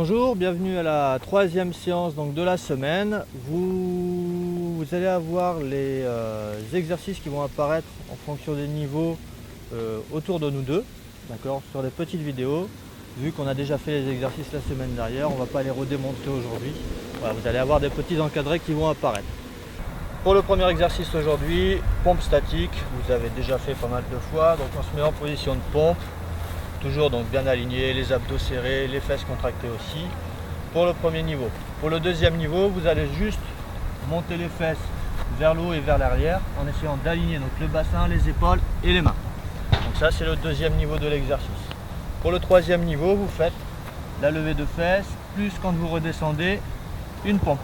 Bonjour, bienvenue à la troisième séance donc, de la semaine. Vous allez avoir les exercices qui vont apparaître en fonction des niveaux autour de nous deux, d'accord, sur les petites vidéos. Vu qu'on a déjà fait les exercices la semaine dernière, on ne va pas les redémontrer aujourd'hui. Voilà, vous allez avoir des petits encadrés qui vont apparaître. Pour le premier exercice aujourd'hui, pompe statique, vous avez déjà fait pas mal de fois, donc on se met en position de pompe. Toujours donc bien aligné, les abdos serrés, les fesses contractées aussi, pour le premier niveau. Pour le deuxième niveau, vous allez juste monter les fesses vers le haut et vers l'arrière en essayant d'aligner donc le bassin, les épaules et les mains. Donc ça c'est le deuxième niveau de l'exercice. Pour le troisième niveau, vous faites la levée de fesses, plus quand vous redescendez, une pompe.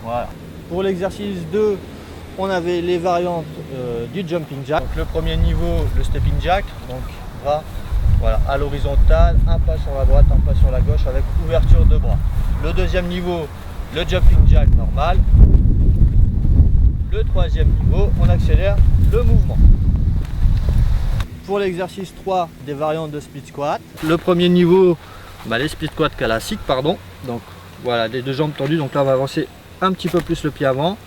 Voilà. Pour l'exercice 2, on avait les variantes du jumping jack. Donc le premier niveau, le stepping jack, donc voilà, à l'horizontale, un pas sur la droite, un pas sur la gauche avec ouverture de bras. Le deuxième niveau, le jumping jack normal. Le troisième niveau, on accélère le mouvement. Pour l'exercice 3, des variantes de split squat. Le premier niveau, les split squats classiques, pardon. Donc voilà, les deux jambes tendues. Donc là, on va avancer un petit peu plus le pied avant.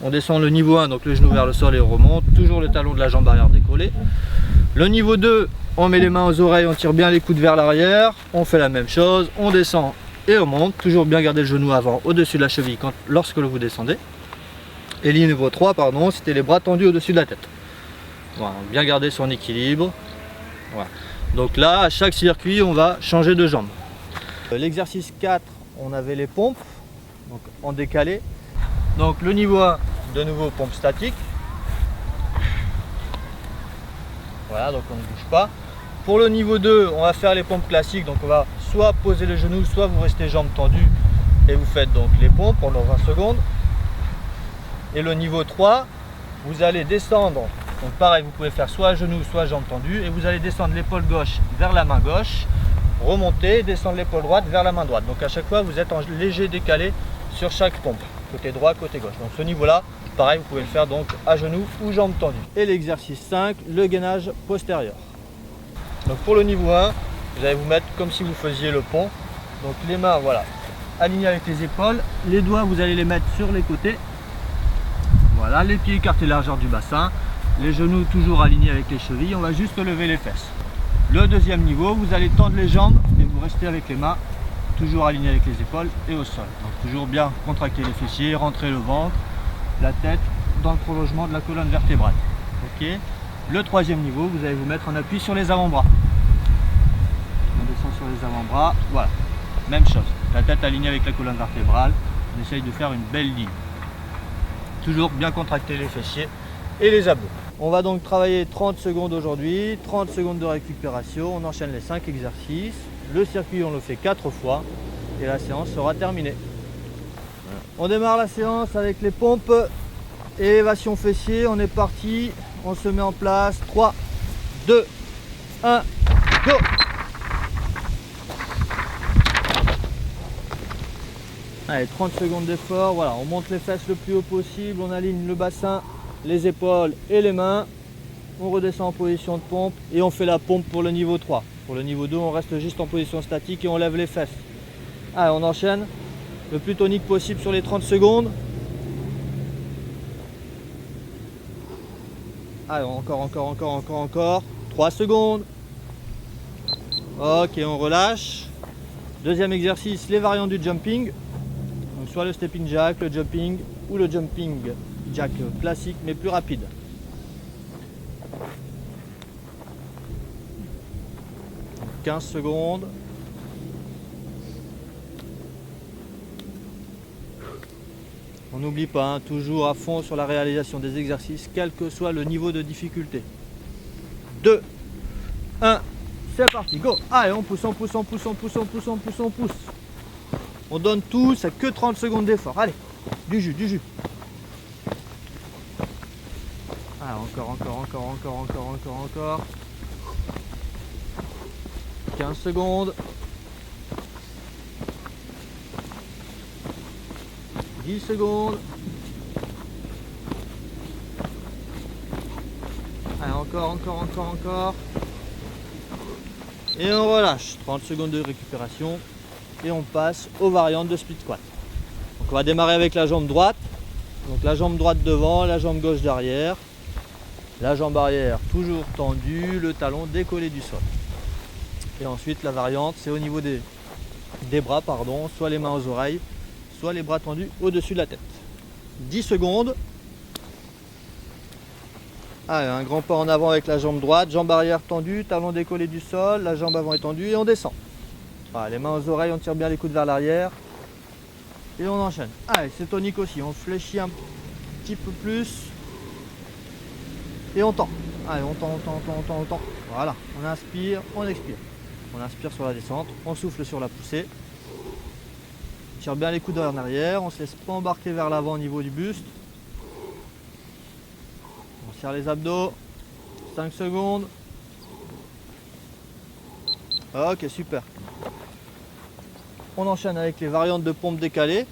On descend le niveau 1, donc le genou vers le sol et on remonte. Toujours le talon de la jambe arrière décollé. Le niveau 2, on met les mains aux oreilles, on tire bien les coudes vers l'arrière. On fait la même chose, on descend et on monte. Toujours bien garder le genou avant au-dessus de la cheville lorsque vous descendez. Et le niveau 3, pardon, c'était les bras tendus au-dessus de la tête. Voilà, bien garder son équilibre. Voilà. Donc là, à chaque circuit, on va changer de jambe. L'exercice 4, on avait les pompes, donc en décalé. Donc le niveau 1, de nouveau pompe statique. Voilà, donc on ne bouge pas. Pour le niveau 2, on va faire les pompes classiques. Donc on va soit poser le genou, soit vous restez jambes tendues et vous faites donc les pompes pendant 20 secondes. Et le niveau 3, vous allez descendre. Donc pareil, vous pouvez faire soit à genoux, soit jambes tendues. Et vous allez descendre l'épaule gauche vers la main gauche. Remonter, descendre l'épaule droite vers la main droite. Donc à chaque fois, vous êtes en léger décalé sur chaque pompe. Côté droit, côté gauche. Donc ce niveau-là, pareil, vous pouvez le faire donc à genoux ou jambes tendues. Et l'exercice 5, le gainage postérieur. Donc pour le niveau 1, vous allez vous mettre comme si vous faisiez le pont. Donc les mains, voilà, alignées avec les épaules. Les doigts, vous allez les mettre sur les côtés. Voilà, les pieds écartés largeur du bassin. Les genoux toujours alignés avec les chevilles. On va juste lever les fesses. Le deuxième niveau, vous allez tendre les jambes et vous restez avec les mains toujours alignées avec les épaules et au sol. Donc toujours bien contracter les fessiers, rentrer le ventre, la tête dans le prolongement de la colonne vertébrale. Ok. Le troisième niveau, vous allez vous mettre en appui sur les avant-bras. On descend sur les avant-bras, voilà. Même chose, la tête alignée avec la colonne vertébrale. On essaye de faire une belle ligne. Toujours bien contracter les fessiers et les abdos. On va donc travailler 30 secondes aujourd'hui, 30 secondes de récupération. On enchaîne les 5 exercices. Le circuit, on le fait 4 fois et la séance sera terminée. Voilà. On démarre la séance avec les pompes. Élévation fessier, on est parti, on se met en place, 3, 2, 1, go! Allez, 30 secondes d'effort, voilà, on monte les fesses le plus haut possible, on aligne le bassin, les épaules et les mains, on redescend en position de pompe et on fait la pompe pour le niveau 3. Pour le niveau 2, on reste juste en position statique et on lève les fesses. Allez, on enchaîne le plus tonique possible sur les 30 secondes. Allez, encore. 3 secondes. Ok, on relâche. Deuxième exercice, les variantes du jumping. Donc soit le stepping jack, le jumping ou le jumping jack classique mais plus rapide. Donc 15 secondes. On n'oublie pas, toujours à fond sur la réalisation des exercices, quel que soit le niveau de difficulté. 2, 1, c'est parti, go! Allez, on pousse. On donne tout, c'est que 30 secondes d'effort. Allez, du jus. Ah, encore. 15 secondes. 10 secondes. Allez, encore. Et on relâche. 30 secondes de récupération. et on passe aux variantes de split squat. Donc on va démarrer avec la jambe droite. Donc la jambe droite devant, la jambe gauche derrière. La jambe arrière toujours tendue, le talon décollé du sol. Et ensuite la variante, c'est au niveau des bras, soit les mains aux oreilles, soit les bras tendus au-dessus de la tête. 10 secondes. Allez, un grand pas en avant avec la jambe droite, jambe arrière tendue, talon décollé du sol, la jambe avant est tendue et on descend. Voilà, les mains aux oreilles, on tire bien les coudes vers l'arrière et on enchaîne. Allez, c'est tonique aussi, on fléchit un petit peu plus et on tend. Allez, on tend. Voilà, on inspire, on expire. On inspire sur la descente, on souffle sur la poussée. On tire bien les coudes vers l'arrière, on ne se laisse pas embarquer vers l'avant au niveau du buste. On serre les abdos, 5 secondes. Ok, super. On enchaîne avec les variantes de pompe décalée.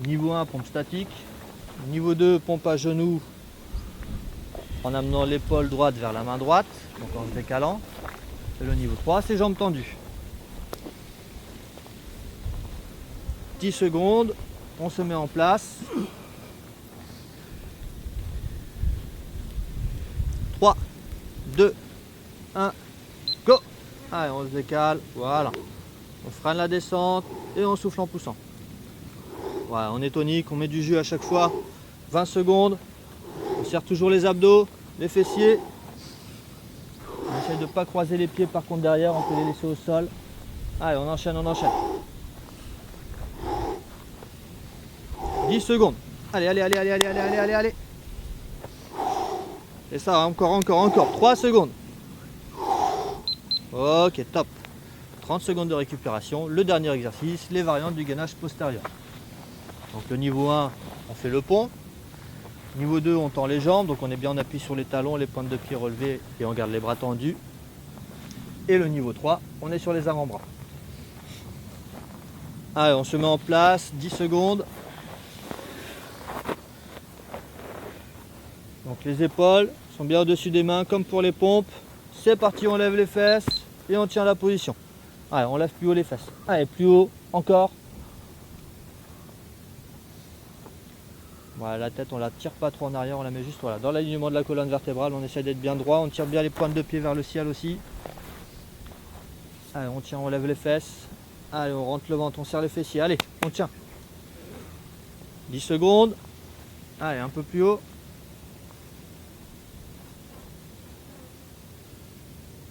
Niveau 1, pompe statique. Niveau 2, pompe à genoux en amenant l'épaule droite vers la main droite, donc en se décalant. Et le niveau 3, c'est jambes tendues. 10 secondes, on se met en place. 3, 2, 1, go! Allez, on se décale, voilà. On freine la descente et on souffle en poussant. Voilà, on est tonique, on met du jus à chaque fois. 20 secondes, on serre toujours les abdos, les fessiers. On essaye de ne pas croiser les pieds par contre derrière, on peut les laisser au sol. Allez, on enchaîne. 10 secondes. Allez. Et ça, encore. 3 secondes. Ok, top. 30 secondes de récupération. Le dernier exercice, les variantes du gainage postérieur. Donc le niveau 1, on fait le pont. Niveau 2, on tend les jambes. Donc on est bien en appui sur les talons, les pointes de pied relevées et on garde les bras tendus. Et le niveau 3, on est sur les avant-bras. Allez, on se met en place, 10 secondes. Donc les épaules sont bien au-dessus des mains comme pour les pompes. C'est parti, on lève les fesses et on tient la position. Allez, on lève plus haut les fesses. Allez, plus haut, encore. Voilà, la tête, on la tire pas trop en arrière, on la met juste voilà, dans l'alignement de la colonne vertébrale. On essaie d'être bien droit, on tire bien les pointes de pied vers le ciel aussi. Allez, on tient, on lève les fesses. Allez, on rentre le ventre, on serre les fessiers. Allez, on tient. 10 secondes. Allez, un peu plus haut.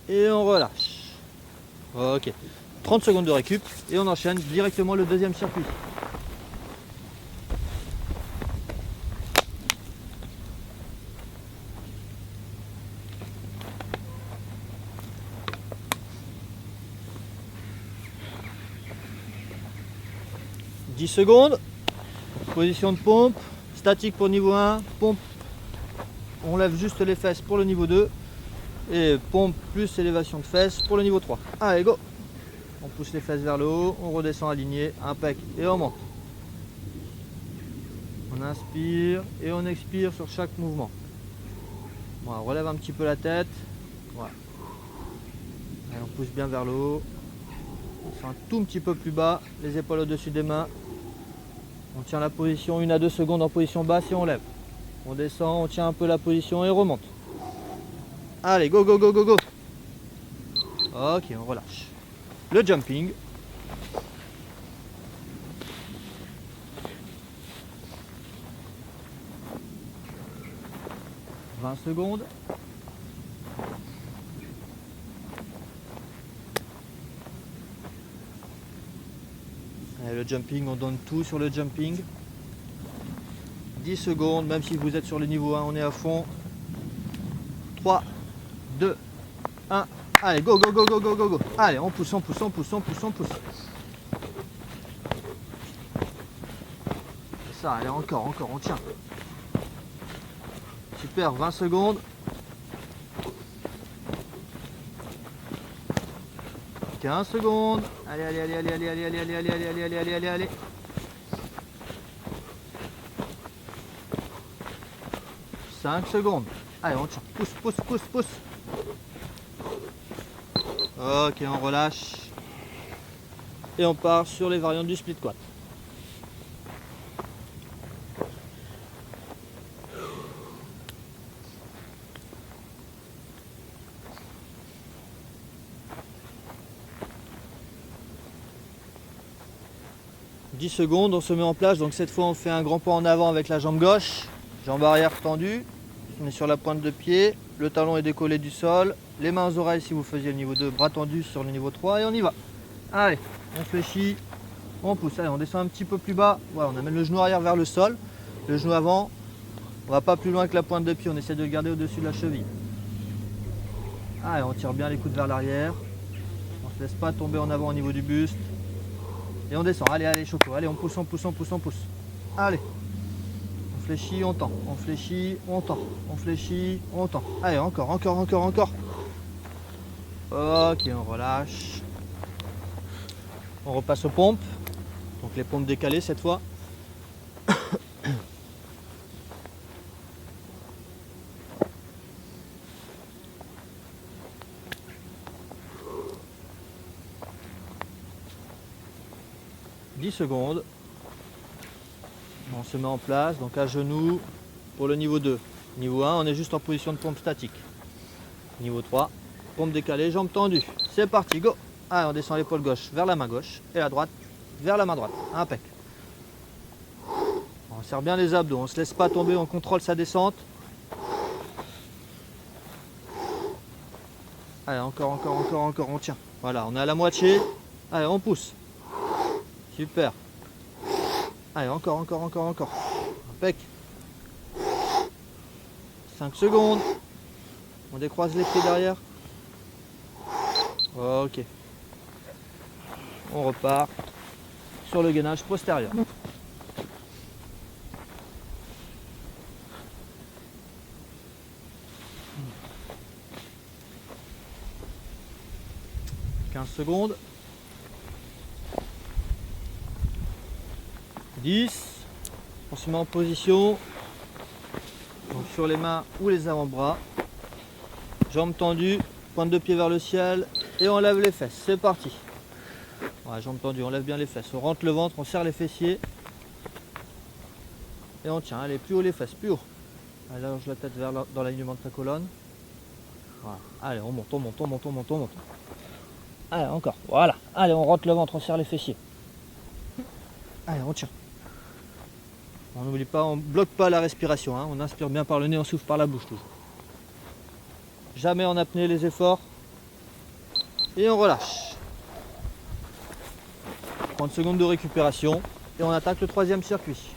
Et on relâche. Ok. 30 secondes de récup et on enchaîne directement le deuxième circuit. « 10 secondes, position de pompe, statique pour niveau 1, pompe, on lève juste les fesses pour le niveau 2 et pompe plus élévation de fesses pour le niveau 3. Allez, go! On pousse les fesses vers le haut, on redescend aligné, impec, et on monte. On inspire et on expire sur chaque mouvement. Voilà, on relève un petit peu la tête. Voilà. Allez, on pousse bien vers le haut. On descend un tout petit peu plus bas, les épaules au-dessus des mains. On tient la position 1 à 2 secondes en position basse et on lève. On descend, on tient un peu la position et on remonte. Allez, go! Ok, on relâche. Le jumping. « 20 secondes. Allez, le jumping, on donne tout sur le jumping. 10 secondes, même si vous êtes sur le niveau 1, on est à fond. 3, 2, 1. Allez, go! Allez, on pousse. C'est ça, allez, encore, on tient. Super, 20 secondes. « 15 secondes. Allez. 5 secondes. Allez, on tient. Pousse. Ok, on relâche. Et on part sur les variantes du split squat. « 10 secondes, on se met en place. Donc cette fois, on fait un grand pas en avant avec la jambe gauche. Jambe arrière tendue. On est sur la pointe de pied. Le talon est décollé du sol. Les mains aux oreilles si vous faisiez le niveau 2. Bras tendus sur le niveau 3. Et on y va. Allez, on fléchit. On pousse. Allez, on descend un petit peu plus bas. Voilà, on amène le genou arrière vers le sol. Le genou avant. On va pas plus loin que la pointe de pied. On essaie de le garder au-dessus de la cheville. Allez, on tire bien les coudes vers l'arrière. On ne se laisse pas tomber en avant au niveau du buste. Et on descend, allez, allez, choco, allez, on pousse, on pousse, on pousse, on pousse. Allez, on fléchit, on tend, on fléchit, on tend, on fléchit, on tend. Allez, encore, encore, encore, encore. Ok, on relâche. On repasse aux pompes. Donc les pompes décalées cette fois. « 10 secondes. On se met en place, donc à genoux pour le niveau 2. Niveau 1, on est juste en position de pompe statique. Niveau 3, pompe décalée, jambes tendues. C'est parti, go. Allez, on descend l'épaule gauche vers la main gauche et la droite vers la main droite. Impec. On serre bien les abdos, on ne se laisse pas tomber, on contrôle sa descente. Allez, encore, encore, encore, encore, on tient. Voilà, on est à la moitié. Allez, on pousse. Super. Allez, encore, encore, encore, encore. Impec. 5 secondes. On décroise les pieds derrière. Ok. On repart sur le gainage postérieur. « 15 secondes. 10. On se met en position. Donc sur les mains ou les avant-bras. Jambes tendues, pointe de pied vers le ciel. Et on lève les fesses. C'est parti. Voilà, jambes tendues, on lève bien les fesses. On rentre le ventre, on serre les fessiers. Et on tient. Allez, plus haut les fesses, plus haut. Allez, allonge la tête dans l'alignement de ta colonne. Voilà. Allez, on monte, on monte, on monte, on monte, on monte. Allez, encore. Voilà. Allez, on rentre le ventre, on serre les fessiers. Allez, on tient. On n'oublie pas, on ne bloque pas la respiration. Hein. On inspire bien par le nez, on souffle par la bouche toujours. Jamais en apnée les efforts. Et on relâche. 30 secondes de récupération. Et on attaque le troisième circuit.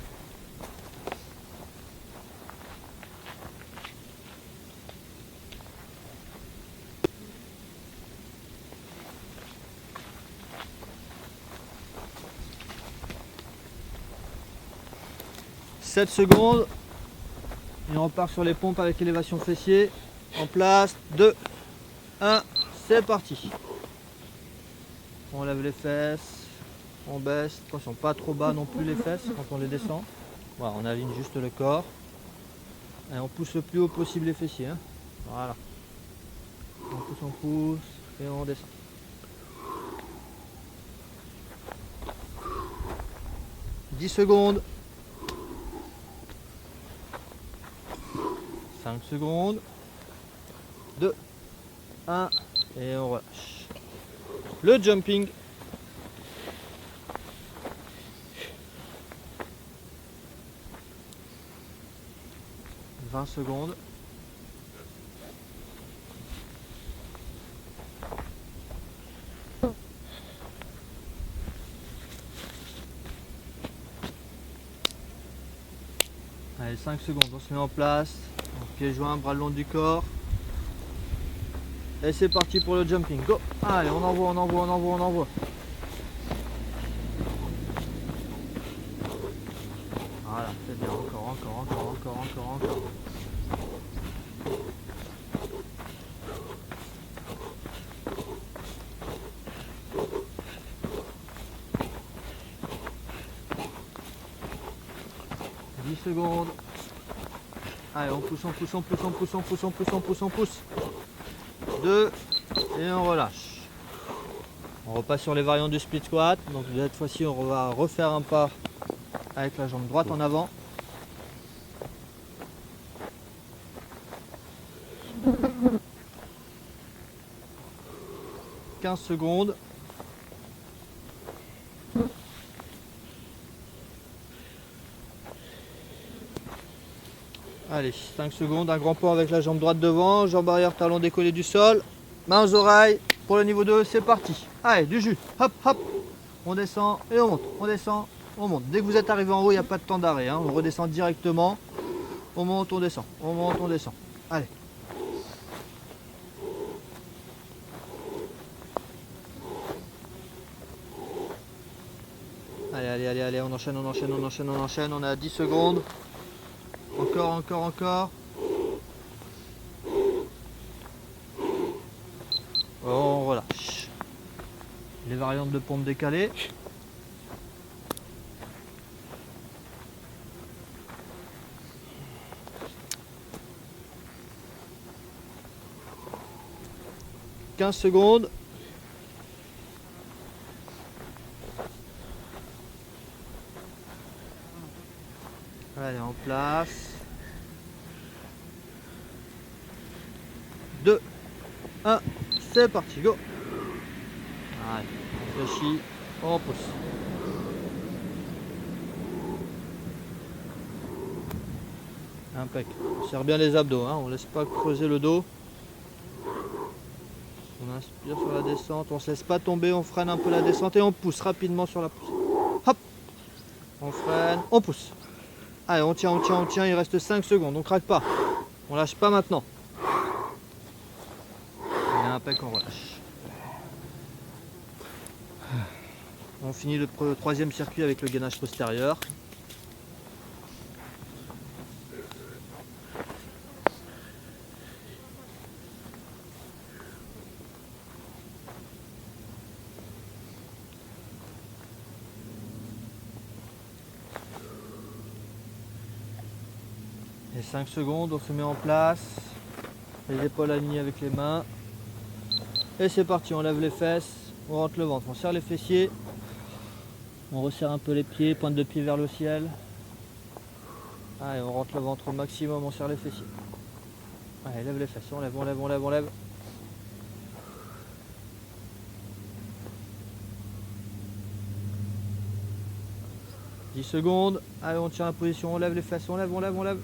« 7 secondes. Et on repart sur les pompes avec élévation fessier. En place. 2, 1. C'est parti. On lève les fesses. On baisse. Attention, pas trop bas non plus les fesses quand on les descend. Voilà, on aligne juste le corps. Et on pousse le plus haut possible les fessiers. Hein. Voilà. On pousse et on descend. 10 secondes. 5 secondes. 2, 1 et on relâche. Le jumping. « 20 secondes. Allez, 5 secondes, on se met en place. Pieds joints, bras le long du corps. Et c'est parti pour le jumping. Go. Allez, on envoie, on envoie, on envoie, on envoie. Voilà, c'est bien. Encore, encore, encore, encore, encore, encore. « 10 secondes. Allez, on pousse, on pousse, on pousse, on pousse, on pousse, on pousse, on pousse, on pousse. 2 et on relâche. On repasse sur les variantes du split squat. Donc cette fois-ci, on va refaire un pas avec la jambe droite en avant. 15 secondes. Allez, 5 secondes, un grand pont avec la jambe droite devant, jambe arrière, talon décollé du sol, mains aux oreilles. Pour le niveau 2, c'est parti. Allez, du jus, hop, hop. On descend et on monte, on descend, on monte. Dès que vous êtes arrivé en haut, il n'y a pas de temps d'arrêt, hein. On redescend directement. On monte, on descend, on monte, on descend. Allez. Allez, allez, allez, allez, on enchaîne, on enchaîne, on enchaîne, on enchaîne. On est à 10 secondes. Encore, encore, encore. On relâche. Les variantes de pompe décalées. « 15 secondes. Allez, en place. 2, 1, c'est parti, go. Allez, on réfléchit, on pousse. Impec. On serre bien les abdos, hein. On laisse pas creuser le dos. On inspire sur la descente, on se laisse pas tomber, on freine un peu la descente et on pousse rapidement sur la poussée. Hop, on freine, on pousse. Allez, on tient, on tient, on tient, il reste 5 secondes, on craque pas. On lâche pas maintenant. Et impec, on relâche. On finit le troisième circuit avec le gainage postérieur. Et 5 secondes, on se met en place, les épaules alignées avec les mains. Et c'est parti, on lève les fesses, on rentre le ventre, on serre les fessiers, on resserre un peu les pieds, pointe de pied vers le ciel. Allez, on rentre le ventre au maximum, on serre les fessiers. Allez, lève les fesses, on lève, on lève, on lève, on lève. « 10 secondes, allez, on tient la position, on lève les fesses, on lève, on lève, on lève. »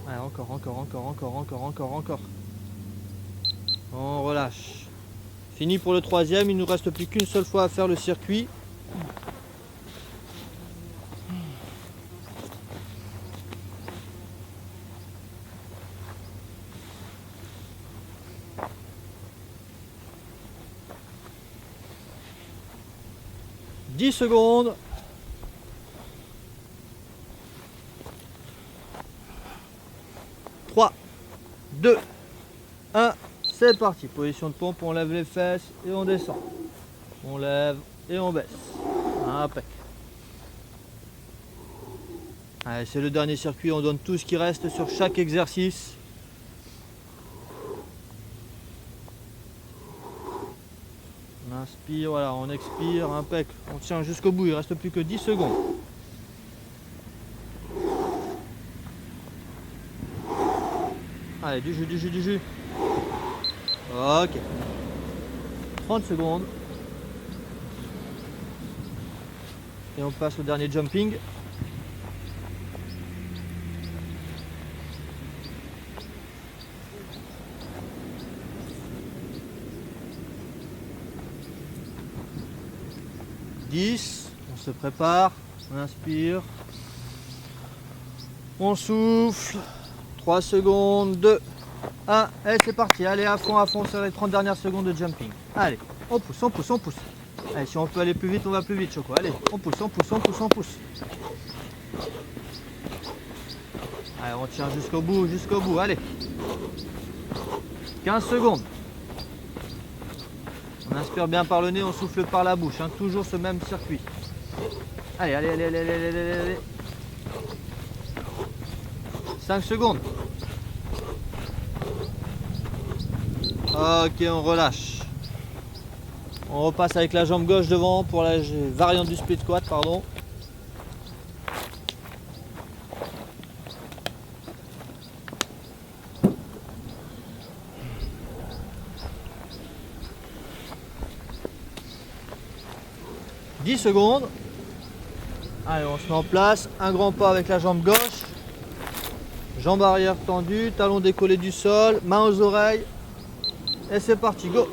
Allez, encore, encore, encore, encore, encore, encore, encore. On relâche. Fini pour le troisième, il ne nous reste plus qu'une seule fois à faire le circuit. « 10 secondes. » 3, 2, 1, c'est parti. Position de pompe, on lève les fesses et on descend. On lève et on baisse. Impec. Allez, c'est le dernier circuit, on donne tout ce qui reste sur chaque exercice. On inspire, voilà, on expire, impec. On tient jusqu'au bout, il ne reste plus que 10 secondes. Allez, du jus, du jus, du jus. Ok. 30 secondes. Et on passe au dernier jumping. On se prépare, on inspire, on souffle, 3 secondes, 2, 1, et c'est parti, allez à fond sur les 30 dernières secondes de jumping. Allez, on pousse, on pousse, on pousse. Allez, si on peut aller plus vite, on va plus vite, Choco. Allez, on pousse, on pousse, on pousse, on pousse. Allez, on tient jusqu'au bout, allez. 15 secondes. On inspire bien par le nez, on souffle par la bouche, hein, toujours ce même circuit. Allez, allez, allez, allez, allez, allez, allez. 5 secondes. Ok, on relâche. On repasse avec la jambe gauche devant pour la variante du split squat, pardon. « 10 secondes. Allez, on se met en place. Un grand pas avec la jambe gauche. Jambe arrière tendue, talon décollé du sol, main aux oreilles. Et c'est parti, go.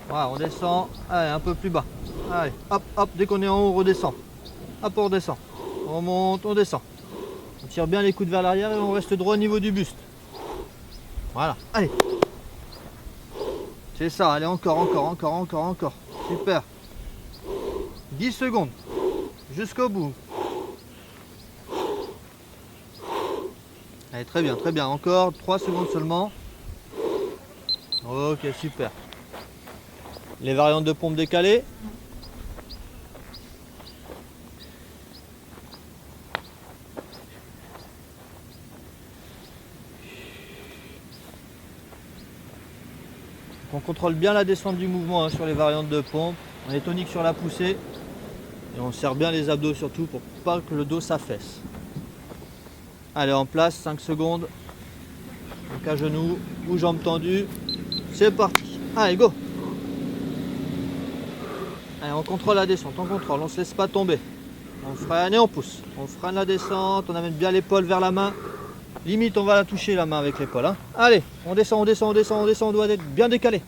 Voilà, on descend. Allez, un peu plus bas. Allez, hop, hop, dès qu'on est en haut, on redescend. Hop, on redescend. On monte, on descend. On tire bien les coudes vers l'arrière et on reste droit au niveau du buste. Voilà, allez. C'est ça, allez, encore, encore, encore, encore, encore. Super. 10 secondes. Jusqu'au bout. Allez, très bien, encore 3 secondes seulement. Ok, super. Les variantes de pompe décalées. On contrôle bien la descente du mouvement sur les variantes de pompe. On est tonique sur la poussée. Et on serre bien les abdos surtout pour pas que le dos s'affaisse. Allez, en place, 5 secondes. Donc à genoux ou jambes tendues. C'est parti. Allez, go. Allez, on contrôle la descente, on contrôle, on ne se laisse pas tomber. On freine et on pousse. On freine la descente, on amène bien l'épaule vers la main. Limite, on va la toucher la main avec l'épaule. Hein. Allez, on descend, on descend, on descend, on descend. On doit être bien décalé.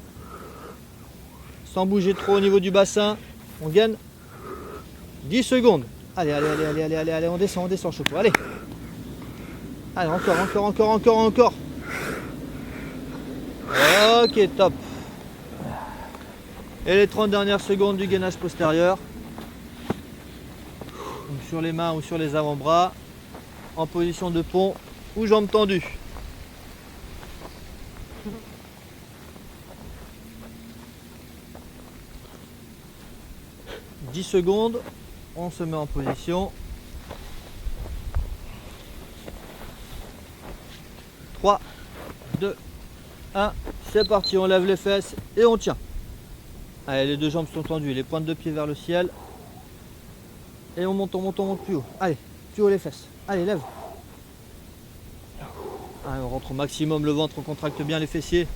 Sans bouger trop au niveau du bassin. On gagne 10 secondes. Allez, allez, allez, allez, allez, allez, allez, on descend, Choco. Allez. Allez, encore, encore, encore, encore, encore. Ok, top. Et les 30 dernières secondes du gainage postérieur. Donc sur les mains ou sur les avant-bras. En position de pont ou jambes tendues. « 10 secondes. On se met en position. 3, 2, 1, c'est parti, on lève les fesses et on tient. Allez, les deux jambes sont tendues, les pointes de pied vers le ciel. Et on monte, on monte, on monte plus haut. Allez, plus haut les fesses. Allez, lève. Allez, on rentre au maximum le ventre, on contracte bien les fessiers.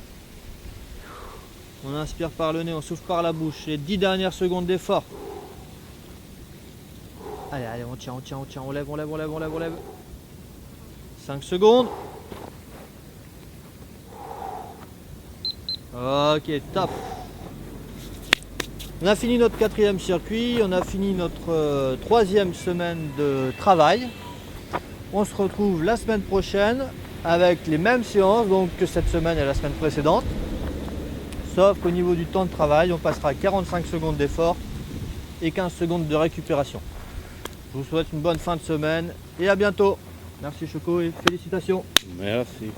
On inspire par le nez, on souffle par la bouche. Les 10 dernières secondes d'effort. Allez, allez, on tient, on tient, on tient, on lève, on lève, on lève, on lève, on lève. 5 secondes. Ok, top. On a fini notre 4e circuit, on a fini notre 3e semaine de travail. On se retrouve la semaine prochaine avec les mêmes séances donc, que cette semaine et la semaine précédente. Sauf qu'au niveau du temps de travail, on passera à 45 secondes d'effort et 15 secondes de récupération. Je vous souhaite une bonne fin de semaine et à bientôt. Merci Choco et félicitations. Merci.